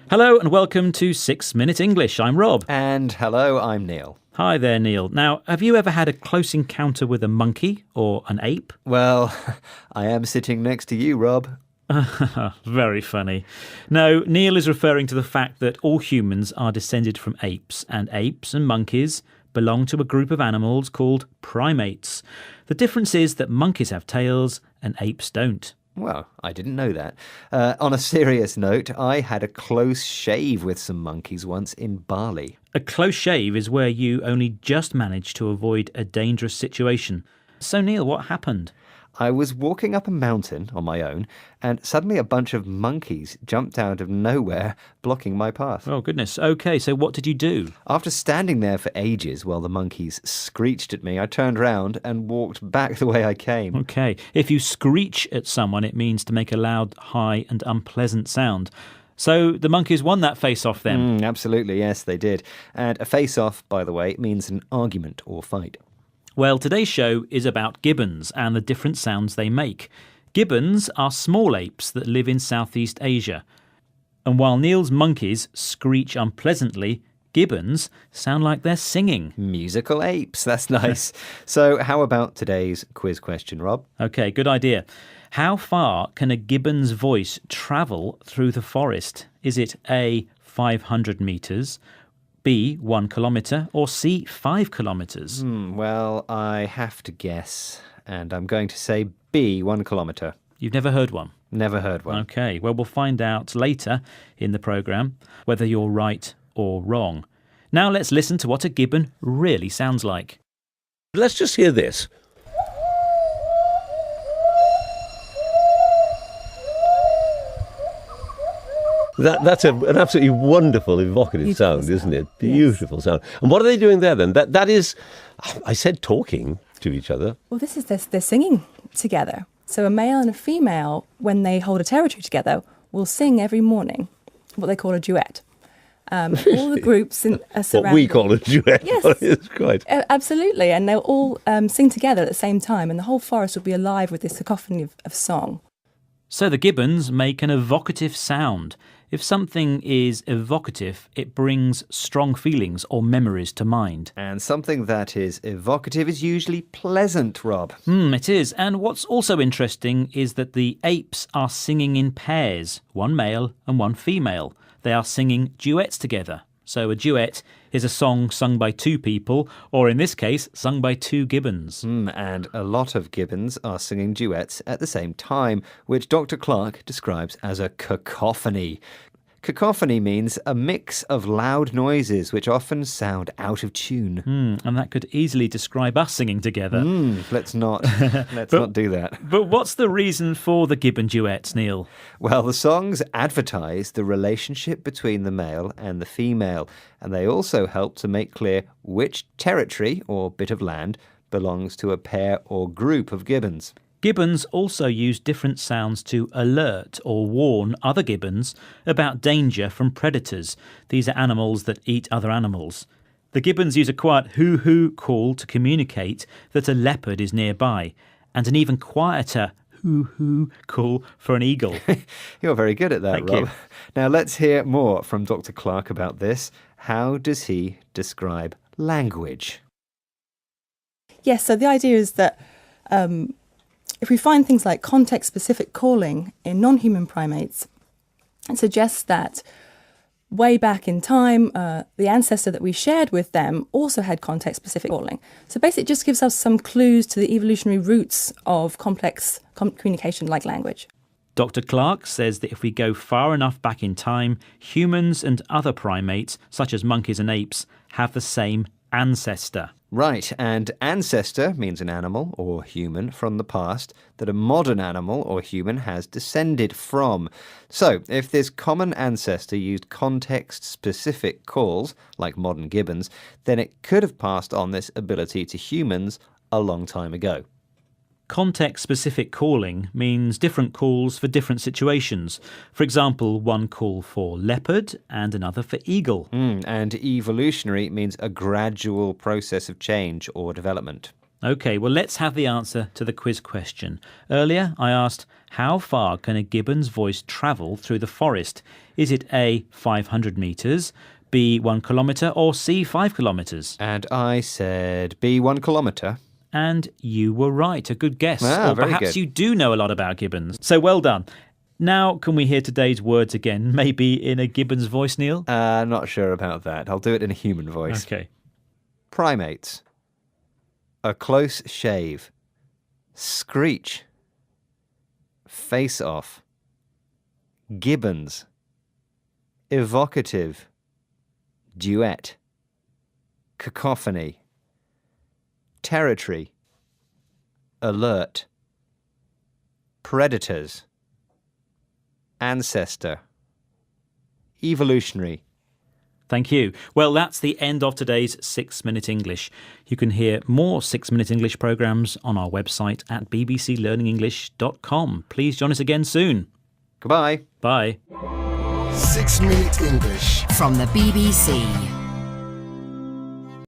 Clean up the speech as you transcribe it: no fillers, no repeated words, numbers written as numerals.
Hello and welcome to 6 Minute English. I'm Rob. And hello, I'm Neil. Hi there, Neil. Now, have you ever had a close encounter with a monkey or an ape? Well, I am sitting next to you, Rob. Very funny. No, Neil is referring to the fact that all humans are descended from apes, and apes and monkeys belong to a group of animals called primates. The difference is that monkeys have tails and apes don't. Well, I didn't know that. On a serious note, I had a close shave with some monkeys once in Bali. A close shave is where you only just manage to avoid a dangerous situation. So, Neil, what happened? I was walking up a mountain on my own, and suddenly a bunch of monkeys jumped out of nowhere, blocking my path. Oh, goodness. OK, so what did you do? After standing there for ages while the monkeys screeched at me, I turned round and walked back the way I came. OK. If you screech at someone, it means to make a loud, high and unpleasant sound. So the monkeys won that face-off then? Absolutely, yes, they did. And a face-off, by the way, means an argument or fight. Well, today's show is about gibbons and the different sounds they make. Gibbons are small apes that live in Southeast Asia. And while Neil's monkeys screech unpleasantly, gibbons sound like they're singing. Musical apes, that's nice. So how about today's quiz question, Rob? OK, good idea. How far can a gibbon's voice travel through the forest? Is it A, 500 metres, B, 1 kilometre, or C, 5 kilometres? Well, I have to guess, and I'm going to say B, 1 kilometre. You've never heard one? Never heard one. OK, well, we'll find out later in the programme whether you're right or wrong. Now let's listen to what a gibbon really sounds like. Let's just hear this. That's an absolutely wonderful, evocative sound, isn't it? Beautiful sound. And what are they doing there then? That is, I said talking to each other. Well, this is they're singing together. So a male and a female, when they hold a territory together, will sing every morning, what they call a duet. All the groups are surrounded. What we call a duet. Yes. It's quite. Absolutely. And they'll all sing together at the same time, and the whole forest will be alive with this cacophony of song. So the gibbons make an evocative sound. If something is evocative, it brings strong feelings or memories to mind. And something that is evocative is usually pleasant, Rob. It is. And what's also interesting is that the apes are singing in pairs, one male and one female. They are singing duets together. So a duet is a song sung by two people, or in this case, sung by two gibbons. And a lot of gibbons are singing duets at the same time, which Dr. Clark describes as a cacophony. Cacophony means a mix of loud noises which often sound out of tune. And that could easily describe us singing together. Let's not do that. But what's the reason for the gibbon duets, Neil? Well, the songs advertise the relationship between the male and the female, and they also help to make clear which territory or bit of land belongs to a pair or group of gibbons. Gibbons also use different sounds to alert or warn other gibbons about danger from predators. These are animals that eat other animals. The gibbons use a quiet hoo-hoo call to communicate that a leopard is nearby, and an even quieter hoo-hoo call for an eagle. You're very good at that, Thank Rob. you. Now let's hear more from Dr. Clark about this. How does he describe language? Yes, so the idea is that if we find things like context-specific calling in non-human primates, it suggests that way back in time, the ancestor that we shared with them also had context-specific calling. So basically it just gives us some clues to the evolutionary roots of complex communication like language. Dr. Clark says that if we go far enough back in time, humans and other primates, such as monkeys and apes, have the same ancestor. Right, and ancestor means an animal or human from the past that a modern animal or human has descended from. So, if this common ancestor used context-specific calls, like modern gibbons, then it could have passed on this ability to humans a long time ago. Context-specific calling means different calls for different situations. For example, one call for leopard and another for eagle. And evolutionary means a gradual process of change or development. OK, well, let's have the answer to the quiz question. Earlier, I asked, how far can a gibbon's voice travel through the forest? Is it A, 500 metres, B, 1 kilometre, or C, 5 kilometres? And I said B, 1 kilometre. And you were right. A good guess. Ah, or very perhaps good. you do know a lot about gibbons. So well done. Now, can we hear today's words again? Maybe in a gibbon's voice, Neil? Not sure about that. I'll do it in a human voice. Okay. Primates. A close shave. Screech. Face off. Gibbons. Evocative. Duet. Cacophony. Territory. Alert. Predators. Ancestor. Evolutionary. Thank you. Well, that's the end of today's 6 Minute English. You can hear more 6 Minute English programmes on our website at bbclearningenglish.com. Please join us again soon. Goodbye. Bye. 6 Minute English from the BBC.